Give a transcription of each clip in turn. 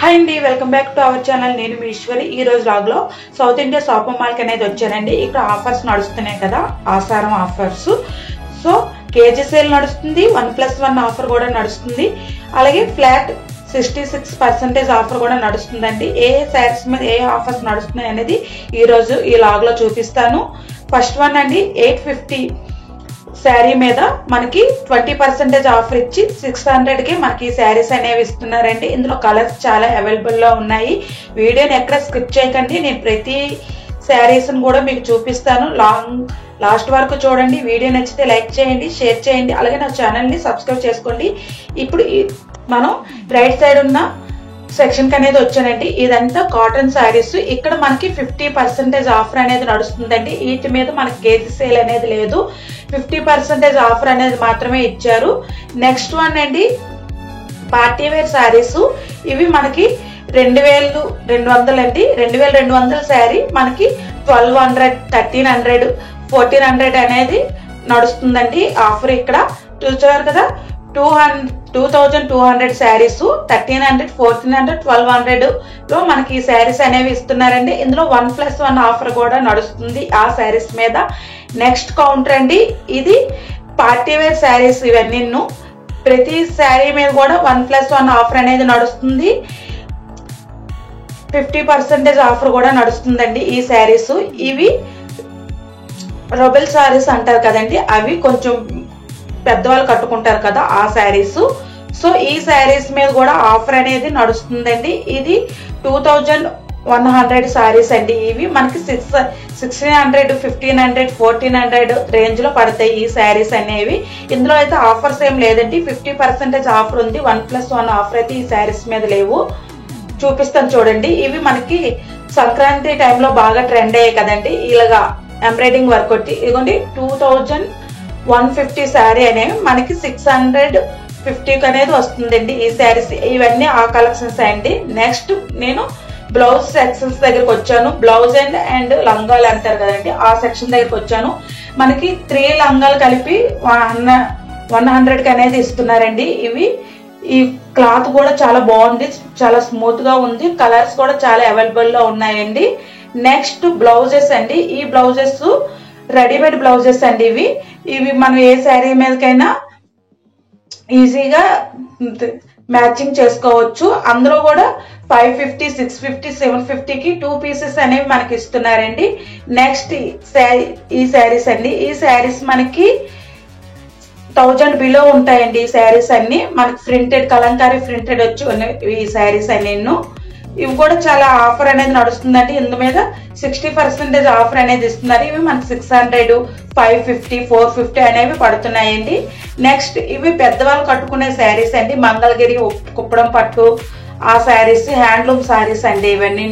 Hi అండి, welcome back to our channel. నేను మీ ఈశ్వరి. ఈ రోజు వ్లాగ్ లో సౌత్ ఇండియా షాపింగ్ మాల్ కి అనేది వచ్చానండి. ఇక్కడ ఆఫర్స్ నడుస్తున్నాయి కదా, ఆసారం ఆఫర్స్. సో కేజీ సేల్ నడుస్తుంది, 1+1 ఆఫర్ కూడా నడుస్తుంది. అలాగే ఫ్లాట్ 66% ఆఫర్ కూడా నడుస్తుందండి. ఏ శారీస్ మీద ఏ ఆఫర్స్ నడుస్తున్నాయి అనేది ఈ రోజు ఈ వ్లాగ్ లో చూపిస్తాను. ఫస్ట్ వన్ అండి, 850 శారీ మీద మనకి 20% ఆఫర్ ఇచ్చి 600కి మనకి శారీస్ అనేవి ఇస్తున్నారండి. ఇందులో కలర్స్ చాలా అవైలబుల్ లో ఉన్నాయి. వీడియోని ఎక్కడ స్కిప్ చేయకండి. నేను ప్రతి శారీస్ కూడా మీకు చూపిస్తాను. లాస్ట్ వరకు చూడండి. వీడియో నచ్చితే లైక్ చేయండి, షేర్ చేయండి, అలాగే నా ఛానల్ ని సబ్స్క్రైబ్ చేసుకోండి. ఇప్పుడు మనం రైట్ సైడ్ ఉన్న సెక్షన్ కి అనేది వచ్చానండి. ఇదంతా కాటన్ శారీస్. ఇక్కడ మనకి 50% ఆఫర్ అనేది నడుస్తుందండి. వీటి మీద మనకి కేజీ సేల్ అనేది లేదు, 50% ఆఫర్ అనేది మాత్రమే ఇచ్చారు. నెక్స్ట్ వన్ అండి, పార్టీ వేర్ శారీస్. ఇవి మనకి 2200 అండి. 2200 శారీ మనకి 1200, 1300, 1400 అనేది నడుస్తుందండి ఆఫర్. ఇక్కడ చూసారు కదా, 2200 శారీస్ 1300, 1400, 1200 లో మనకి ఈ శారీస్ అనేవి ఇస్తున్నారండి. ఇందులో 1+1 ఆఫర్ కూడా నడుస్తుంది ఆ శారీస్ మీద. నెక్స్ట్ కౌంటర్ అండి, ఇది పార్టీ వేర్ శారీస్. ఇవన్నీ ప్రతి శారీ మీద కూడా 1+1 ఆఫర్ అనేది నడుస్తుంది. 50% ఆఫర్ కూడా నడుస్తుందండి ఈ శారీస్. ఇవి రొబెల్ శారీస్ అంటారు కదండి, అవి కొంచెం పెద్దవాళ్ళు కట్టుకుంటారు కదా ఆ శారీస్. సో ఈ శారీస్ మీద కూడా ఆఫర్ అనేది నడుస్తుందండి. ఇది 2100 శారీస్ అండి. ఇవి మనకి 1600, 1500, 1400 రేంజ్ లో పడతాయి ఈ శారీస్ అనేవి. ఇందులో అయితే ఆఫర్స్ ఏం లేదండి, 50% ఆఫర్ ఉంది. 1+1 ఆఫర్ అయితే ఈ శారీస్ మీద లేవు. చూపిస్తాను చూడండి. ఇవి మనకి సంక్రాంతి టైంలో బాగా ట్రెండ్ అయ్యాయి కదండి, ఇలాగా ఎంబ్రాయిడింగ్ వర్క్ కొట్టి. ఇదిగోండి 2150 శారీ అనేవి మనకి 650 అనేది వస్తుందండి ఈ శారీస్. ఇవన్నీ ఆ కలెక్షన్స్ అండి. నెక్స్ట్ నేను బ్లౌజ్ సెక్షన్స్ దగ్గరకు వచ్చాను. బ్లౌజ్ అండ్ లంగాలు అంటారు కదండి, ఆ సెక్షన్ దగ్గరకు వచ్చాను. మనకి 3 లంగాలు కలిపి 100కి అనేది ఇస్తున్నారండి. ఈ క్లాత్ కూడా చాలా బాగుంది, చాలా స్మూత్ గా ఉంది. కలర్స్ కూడా చాలా అవైలబుల్ లో ఉన్నాయండి. నెక్స్ట్ బ్లౌజెస్ అండి. ఈ బ్లౌజెస్ రెడీమేడ్ బ్లౌజెస్ అండి. ఇవి మనం ఏ శారీ మీదకైనా ఈజీగా మ్యాచింగ్ చేసుకోవచ్చు. అందులో కూడా 550, 650, 750కి 2 పీసెస్ అనేవి మనకి ఇస్తున్నారండి. నెక్స్ట్ ఈ శారీస్ అండి. ఈ శారీస్ మనకి 1000 బిలో ఉంటాయండి. ఈ శారీస్ అన్ని మనకి ప్రింటెడ్, కలంకారీ ప్రింటెడ్ వచ్చి ఈ శారీస్ అన్ని. ఇవి కూడా చాలా ఆఫర్ అనేది నడుస్తుందండి. ఇందు మీద 60% ఆఫర్ అనేది ఇస్తున్నారు. ఇవి మనకి 600, 550, 450 అనేవి పడుతున్నాయండి. నెక్స్ట్ ఇవి పెద్దవాళ్ళు కట్టుకునే శారీస్ అండి. మంగళగిరి, కుప్పడం పట్టు ఆ శారీస్, హ్యాండ్లూమ్ శారీస్ అండి ఇవన్నీ.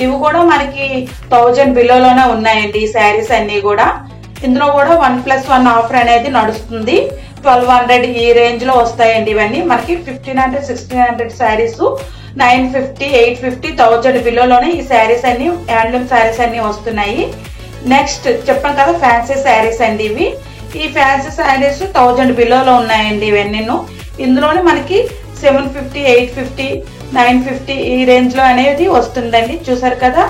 ఇవి కూడా మనకి 1000 బిలోలోనే ఉన్నాయండి ఈ శారీస్ అన్ని కూడా. ఇందులో కూడా 1+1 ఆఫర్ అనేది నడుస్తుంది. 1200 ఈ రేంజ్ లో వస్తాయండి ఇవన్నీ. మనకి 1500, 1600 శారీస్ 950, 850, 1000 బిలోలోనే ఈ శారీస్ అన్ని, హ్యాండ్లూమ్ శారీస్ అన్ని వస్తున్నాయి. నెక్స్ట్ చెప్పాను కదా, ఫ్యాన్సీ శారీస్ అండి. ఈ ఫ్యాన్సీ శారీస్ 1000 బిలోలో ఉన్నాయండి ఇవన్నీ. ఇందులోనే మనకి 750, 850, 950 ఈ రేంజ్ లో అనేది వస్తుందండి. చూసారు కదా,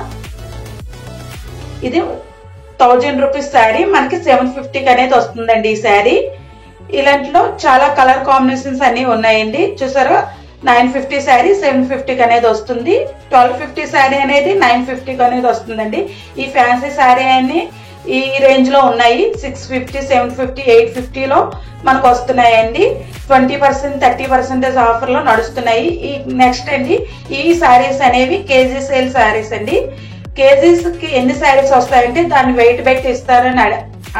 ఇది 1000 రూపీస్ శారీ మనకి 750కి అనేది వస్తుందండి ఈ శారీ. ఇలాంటిలో చాలా కలర్ కాంబినేషన్స్ అన్ని ఉన్నాయండి. చూసారా, 950 శారీ 750కి అనేది వస్తుంది. 1250 శారీ అనేది 950కి అనేది వస్తుందండి. ఈ ఫ్యాన్సీ శారీ అన్ని ఈ రేంజ్ లో ఉన్నాయి. 650, 750, 850లో మనకు వస్తున్నాయండి. 20%, 30% ఆఫర్ లో నడుస్తున్నాయి. ఈ నెక్స్ట్ అండి, ఈ శారీస్ అనేవి కేజీ సేల్ శారీస్ అండి. కేజీస్ కి ఎన్ని శారీస్ వస్తాయంటే దాన్ని వెయిట్ పెట్టి ఇస్తారని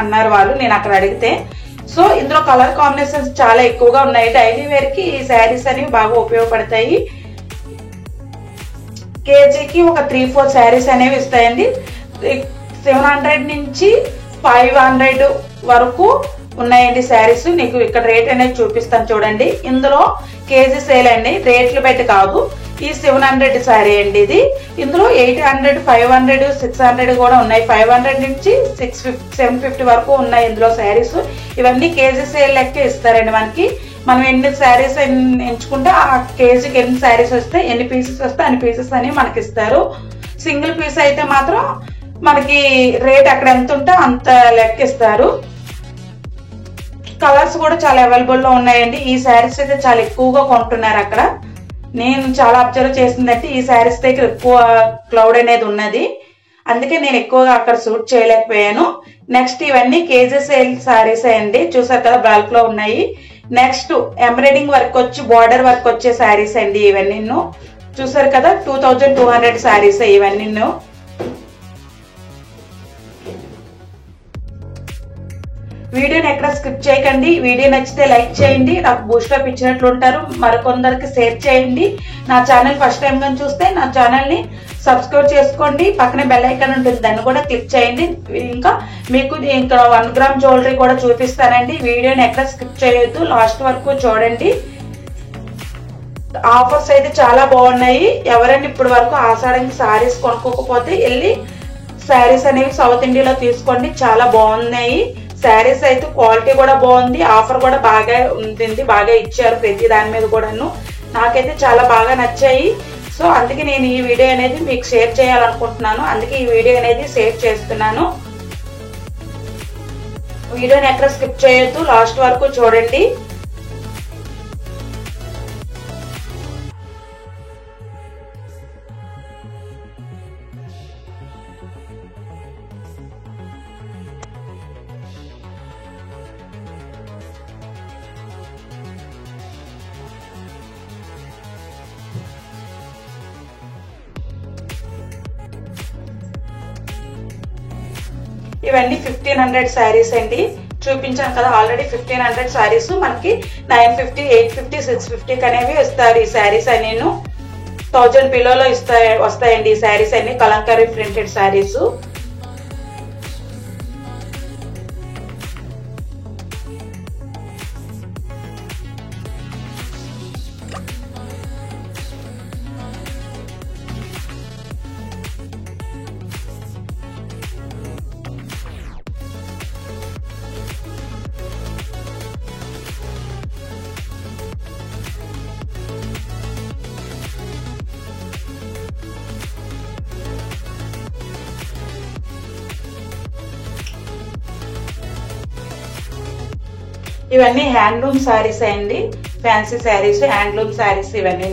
అన్నారు వాళ్ళు, నేను అక్కడ అడిగితే. సో ఇందులో కలర్ కాంబినేషన్స్ చాలా ఎక్కువగా ఉన్నాయి. డైలీ వేర్ కి ఈ శారీస్ అనేవి బాగా ఉపయోగపడతాయి. కేజీకి ఒక 3-4 శారీస్ అనేవి ఇస్తాయండి. 700 నుంచి 500 వరకు ఉన్నాయండి శారీస్. నీకు ఇక్కడ రేట్ అనేది చూపిస్తాను చూడండి. ఇందులో కేజీ సేల్ అండి, రేట్లు బయట కాదు. ఈ 700 శారీ అండి ఇది. ఇందులో 800, 500, 600 కూడా ఉన్నాయి. 500 నుంచి 750 వరకు ఉన్నాయి ఇందులో శారీస్. ఇవన్నీ కేజీ సేల్ లెక్క ఇస్తారండి మనకి. మనం ఎన్ని శారీస్ ఎంచుకుంటే ఆ కేజీకి ఎన్ని శారీస్ వస్తే, ఎన్ని పీసెస్ వస్తే అన్ని పీసెస్ అని మనకి ఇస్తారు. సింగిల్ పీస్ అయితే మాత్రం మనకి రేట్ అక్కడ ఎంత ఉంటే అంత లెక్క ఇస్తారు. కలర్స్ కూడా చాలా అవైలబుల్ లో ఉన్నాయండి. ఈ శారీస్ అయితే చాలా ఎక్కువగా కొంటున్నారు అక్కడ. నేను చాలా అబ్జర్వ్ చేసిందంటే ఈ శారీస్ దగ్గర ఎక్కువ క్లౌడ్ అనేది ఉన్నది, అందుకే నేను ఎక్కువగా అక్కడ షూట్ చేయలేకపోయాను. నెక్స్ట్ ఇవన్నీ కేజీ సేల్ శారీస్ అండి, చూసారు కదా బల్క్ లో ఉన్నాయి. నెక్స్ట్ ఎంబ్రాయిడింగ్ వర్క్ వచ్చి బార్డర్ వర్క్ వచ్చే శారీస్ అండి ఇవన్నీ. చూసారు కదా 2200 శారీస్ ఇవన్నీ. వీడియోని ఎక్కడ స్కిప్ చేయకండి. వీడియో నచ్చితే లైక్ చేయండి, నాకు బూస్ట్ అప్ ఇచ్చినట్లు ఉంటారు. మరికొందరికి షేర్ చేయండి. నా ఛానల్ ఫస్ట్ టైం గా చూస్తే నా ఛానల్ ని సబ్స్క్రైబ్ చేసుకోండి. పక్కనే బెల్ ఐకాన్ ఉంటుంది, దాన్ని కూడా క్లిక్ చేయండి. ఇంకా మీకు ఇక్కడ 1 గ్రామ్ జ్యువెలరీ కూడా చూపిస్తానండి. వీడియోని ఎక్కడ స్కిప్ చేయొద్దు, లాస్ట్ వరకు చూడండి. ఆఫర్స్ అయితే చాలా బాగున్నాయి. ఎవరైనా ఇప్పటి వరకు ఆషాఢంకి శారీస్ కొనుక్కోకపోతే వెళ్ళి శారీస్ అనేవి సౌత్ ఇండియాలో తీసుకోండి, చాలా బాగున్నాయి శారీస్. అయితే క్వాలిటీ కూడా బాగుంది, ఆఫర్ కూడా బాగా ఉంటుంది, బాగా ఇచ్చారు ప్రతి దాని మీద కూడాను. నాకైతే చాలా బాగా నచ్చాయి. సో అందుకే నేను ఈ వీడియో అనేది మీకు షేర్ చేయాలనుకుంటున్నాను, అందుకే ఈ వీడియో అనేది షేర్ చేస్తున్నాను. వీడియోని ఎక్కడ స్కిప్ చేయొద్దు, లాస్ట్ వరకు చూడండి. ఇవన్నీ 1500 శారీస్ అండి. చూపించాను కదా ఆల్రెడీ 1500 శారీస్ మనకి 950, 850, 650 అనేవి ఇస్తారు. ఈ శారీస్ అన్ని 1000 బిలోలో వస్తాయండి ఈ శారీస్ అన్ని, కలంకారీ ప్రింటెడ్ శారీస్. ఇవన్నీ హ్యాండ్లూమ్ శారీస్ అండి, ఫ్యాన్సీ శారీస్, హ్యాండ్లూమ్ శారీస్ ఇవన్నీ.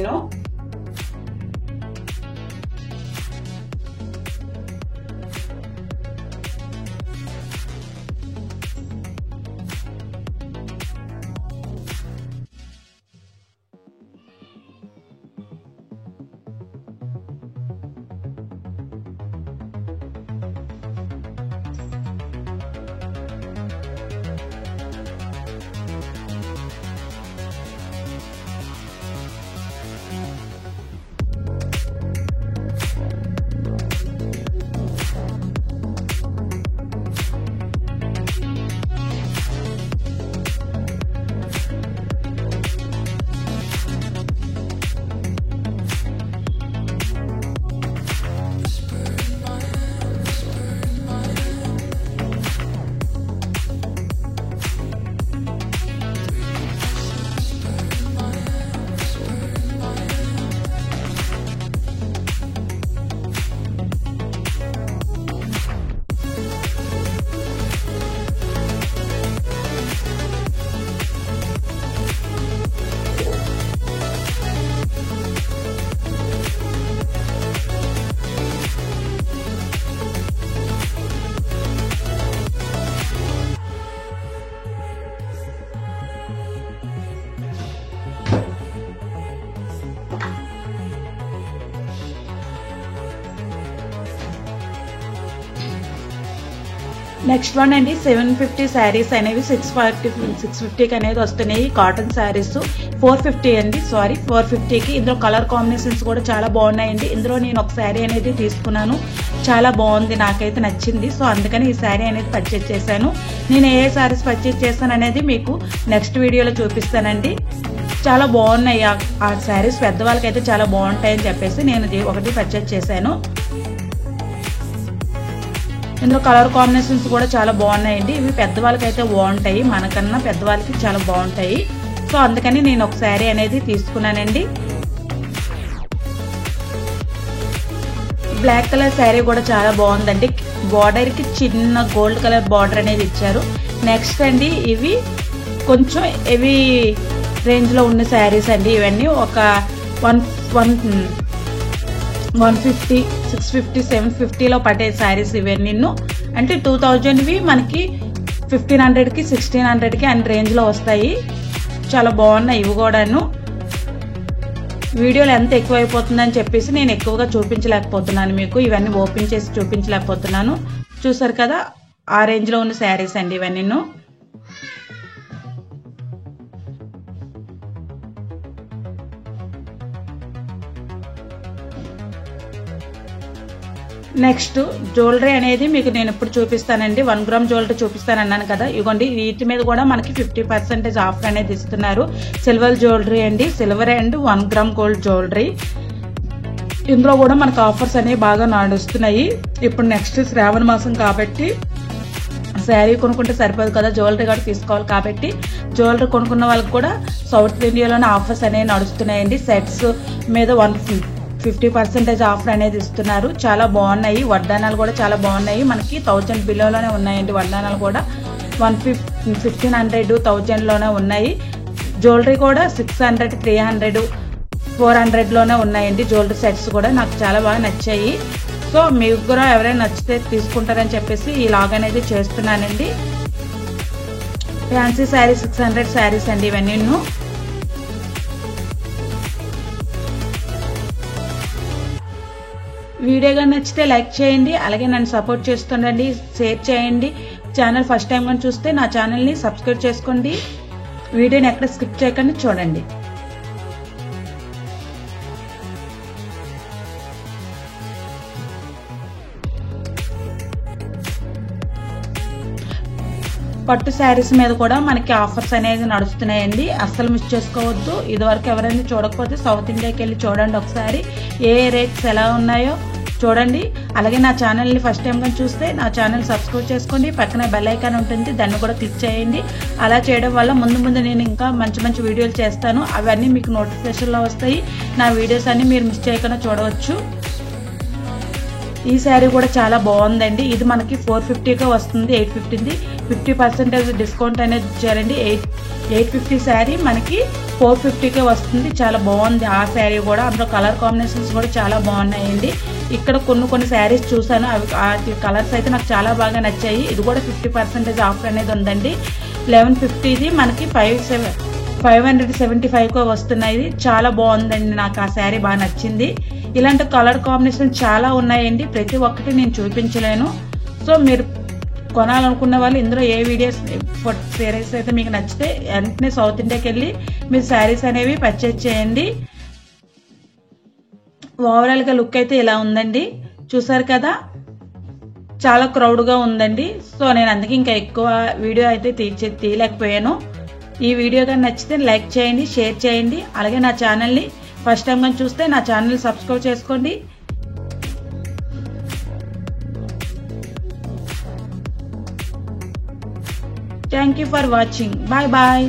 నెక్స్ట్ వన్ అండి 750 శారీస్ అనేవి 650కి అనేది వస్తున్నాయి. కాటన్ శారీస్ 450 అండి, సారీ 450కి. ఇందులో కలర్ కాంబినేషన్స్ కూడా చాలా బాగున్నాయండి. ఇందులో నేను ఒక శారీ అనేది తీసుకున్నాను. చాలా బాగుంది, నాకైతే నచ్చింది. సో అందుకని ఈ శారీ అనేది పర్చేజ్ చేశాను. నేను ఏ శారీస్ పర్చేజ్ చేశాను అనేది మీకు నెక్స్ట్ వీడియోలో చూపిస్తానండి. చాలా బాగున్నాయి ఆ శారీస్, పెద్దవాళ్ళకైతే చాలా బాగుంటాయని చెప్పేసి నేను ఒకటి పర్చేజ్ చేశాను. ఇందులో కలర్ కాంబినేషన్స్ కూడా చాలా బాగున్నాయండి. ఇవి పెద్దవాళ్ళకైతే బాగుంటాయి, మనకన్నా పెద్దవాళ్ళకి చాలా బాగుంటాయి. సో అందుకని నేను ఒక శారీ అనేది తీసుకున్నానండి. బ్లాక్ కలర్ శారీ కూడా చాలా బాగుందండి. బార్డర్ కి చిన్న గోల్డ్ కలర్ బార్డర్ అనేది ఇచ్చారు. నెక్స్ట్ అండి, ఇవి కొంచెం హెవీ రేంజ్ లో ఉన్న శారీస్ అండి. ఇవన్నీ ఒక 150, 650, 750లో పట్టే శారీస్ ఇవన్నీ. అంటే 2000వి మనకి 1500కి, 1600కి అన్ని రేంజ్ లో వస్తాయి. చాలా బాగున్నాయి ఇవి కూడాను. వీడియోలో ఎంత ఎక్కువ అయిపోతుందని చెప్పేసి నేను ఎక్కువగా చూపించలేకపోతున్నాను మీకు. ఇవన్నీ ఓపెన్ చేసి చూపించలేకపోతున్నాను. చూసారు కదా, ఆ రేంజ్ లో ఉన్న శారీస్ అండి ఇవన్నీ. నెక్స్ట్ జ్యువెలరీ అనేది మీకు నేను ఇప్పుడు చూపిస్తానండి. 1 గ్రామ్ జ్యువెలరీ చూపిస్తానన్నాను కదా, ఇవ్వండి. వీటి మీద కూడా మనకి 50% ఆఫర్ అనేది ఇస్తున్నారు. సిల్వర్ జ్యువెలరీ అండి, silver and 1 gram gold jewellery. ఇందులో కూడా మనకు ఆఫర్స్ అనేవి బాగా నడుస్తున్నాయి. ఇప్పుడు నెక్స్ట్ శ్రావణ మాసం కాబట్టి శారీ కొనుక్కుంటే సరిపోదు కదా, జ్యువెలరీ కూడా తీసుకోవాలి కాబట్టి జ్యువెలరీ కొనుక్కున్న వాళ్ళకి కూడా సౌత్ ఇండియాలోనే ఆఫర్స్ అనేవి నడుస్తున్నాయండి. సెట్స్ మీద 50% ఆఫర్ అనేది ఇస్తున్నారు. చాలా బాగున్నాయి. వడ్డానాలు కూడా చాలా బాగున్నాయి. మనకి 1000 బిలోలోనే ఉన్నాయండి. వడ్డానాలు కూడా 1500, 1000లోనే ఉన్నాయి. జ్యువెలరీ కూడా 600, 300, 400లోనే ఉన్నాయండి. జ్యువెలరీ సెట్స్ కూడా నాకు చాలా బాగా నచ్చాయి. సో మీకు కూడా ఎవరైనా నచ్చితే తీసుకుంటారని చెప్పేసి ఈ లాగ్ అనేది చేస్తున్నానండి. ఫ్యాన్సీ శారీ 600 శారీస్ అండి ఇవన్నీ. వీడియోగా నచ్చితే లైక్ చేయండి, అలాగే నన్ను సపోర్ట్ చేస్తుండండి, షేర్ చేయండి. ఛానల్ ఫస్ట్ టైం కానీ చూస్తే నా ఛానల్ని సబ్స్క్రైబ్ చేసుకోండి. వీడియోని ఎక్కడ స్కిప్ చేయకుండా చూడండి. పట్టు శారీస్ మీద కూడా మనకి ఆఫర్స్ అనేది నడుస్తున్నాయండి. అస్సలు మిస్ చేసుకోవద్దు. ఇదివరకు ఎవరైనా చూడకపోతే సౌత్ ఇండియాకి వెళ్ళి చూడండి ఒకసారి, ఏ రేట్స్ ఎలా ఉన్నాయో చూడండి. అలాగే నా ఛానల్ని ఫస్ట్ టైం కానీ చూస్తే నా ఛానల్ సబ్స్క్రైబ్ చేసుకోండి. పక్కన బెల్ ఐకాన్ ఉంటుంది, దాన్ని కూడా క్లిక్ చేయండి. అలా చేయడం వల్ల ముందు నేను ఇంకా మంచి వీడియోలు చేస్తాను. అవన్నీ మీకు నోటిఫికేషన్లో వస్తాయి. నా వీడియోస్ అన్ని మీరు మిస్ చేయకుండా చూడవచ్చు. ఈ శారీ కూడా చాలా బాగుందండి. ఇది మనకి 450కే వస్తుంది. 850ది 50% డిస్కౌంట్ అనేది ఇచ్చారండి. 850 శారీ మనకి 450కే వస్తుంది. చాలా బాగుంది ఆ శారీ కూడా. అందులో కలర్ కాంబినేషన్స్ కూడా చాలా బాగున్నాయండి. ఇక్కడ కొన్ని శారీస్ చూసాను, అవి కలర్స్ అయితే నాకు చాలా బాగా నచ్చాయి. ఇది కూడా 50% ఆఫర్ అనేది ఉందండి. 1150ది మనకి 575కు వస్తున్నాయి. చాలా బాగుందండి, నాకు ఆ శారీ బాగా నచ్చింది. ఇలాంటి కలర్ కాంబినేషన్ చాలా ఉన్నాయండి. ప్రతి ఒక్కటి నేను చూపించలేను. సో మీరు కొనాలనుకున్న వాళ్ళు ఇందులో ఏ వీడియోస్ శారీస్ అయితే మీకు నచ్చితే వెంటనే సౌత్ ఇండియాకి వెళ్ళి మీరు శారీస్ అనేవి పర్చేజ్ చేయండి. ఓవరాల్ గా లుక్ అయితే ఇలా ఉందండి. చూసారు కదా, చాలా క్రౌడ్గా ఉందండి. సో నేను అందుకే ఇంకా ఎక్కువ వీడియో అయితే తీయలేకపోయాను. ఈ వీడియో కానీ నచ్చితే లైక్ చేయండి, షేర్ చేయండి. అలాగే నా ఛానల్ని ఫస్ట్ టైం కానీ చూస్తే నా ఛానల్ సబ్స్క్రైబ్ చేసుకోండి. Thank you for watching. Bye bye.